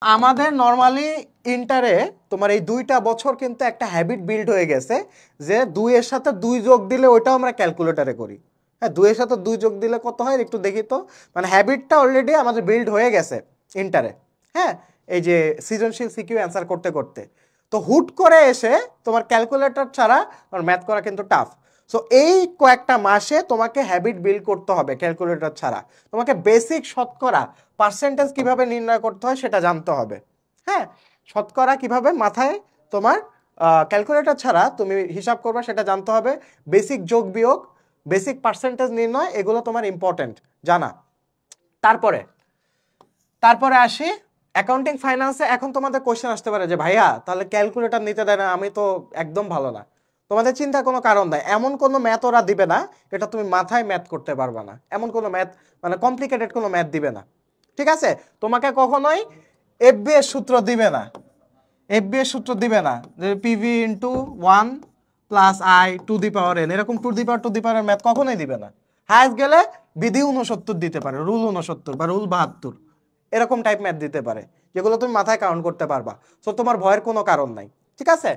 আমাদের নর্মালি ইন্টারে তোমার এই 2টা বছর কিন্তু একটা হ্যাবিট বিল্ড হয়ে গেছে যে 2 এর সাথে 2 যোগ দিলে ওইটাও আমরা ক্যালকুলেটরে করি। হ্যাঁ, 2 এর সাথে 2 যোগ দিলে কত হয় একটু দেখি তো। মানে হ্যাবিটটা অলরেডি আমাদের বিল্ড হয়ে গেছে ইন্টারে। হ্যাঁ, এই যে সৃজনশীল সিকিউ অ্যান্সার করতে করতে তো হুট করে এসে তোমার ক্যালকুলেটর ছাড়া আর ম্যাথ করা কিন্তু টাফ। সো এই কয়েকটা মাসে তোমাকে হ্যাবিট বিল্ড করতে হবে ক্যালকুলেটর ছাড়া। তোমাকে বেসিক শতকরা পার্সেন্টেজ কিভাবে নির্ণয় করতে হয় সেটা জানতে হবে। হ্যাঁ, শতকরা কিভাবে মাথায় তোমার ক্যালকুলেটর ছাড়া তুমি হিসাব করবে সেটা জানতে হবে। বেসিক যোগ বিয়োগ, বেসিক পার্সেন্টেজ নির্ণয়, এগুলো তোমার ইম্পর্টেন্ট জানা। তারপরে তারপরে আসি অ্যাকাউন্টিং ফাইন্যান্সে। এখন তোমাদের কোশ্চেন আসতে পারে যে ভাইয়া তাহলে ক্যালকুলেটর নিতে দেয় না, আমি তো একদম ভালো না। তোমাদের চিন্তার কোনো কারণ নাই, এমন কোনো ম্যাথ ওরা দিবে না এটা তুমি মাথায় ম্যাথ করতে পারবা না, এমন কোনো ম্যাথ মানে কমপ্লিকেটেড কোনো ম্যাথ দিবে না। ঠিক আছে, তোমাকে কখনোই এফবি এর সূত্র দিবে না, এফবি এর সূত্র দিবে না যে PV into 1 plus I to the power N, এরকম টু দি পাওয়ার ম্যাথ কখনোই দিবে না। হায়েস্ট গেলে বিধি 69 দিতে পারে, রুল 69 বা রুল 72, এরকম টাইপ ম্যাথ দিতে পারে যেগুলো তুমি মাথায় কাউন্ট করতে পারবা। সো তোমার ভয়ের কোনো কারণ নাই। ঠিক আছে,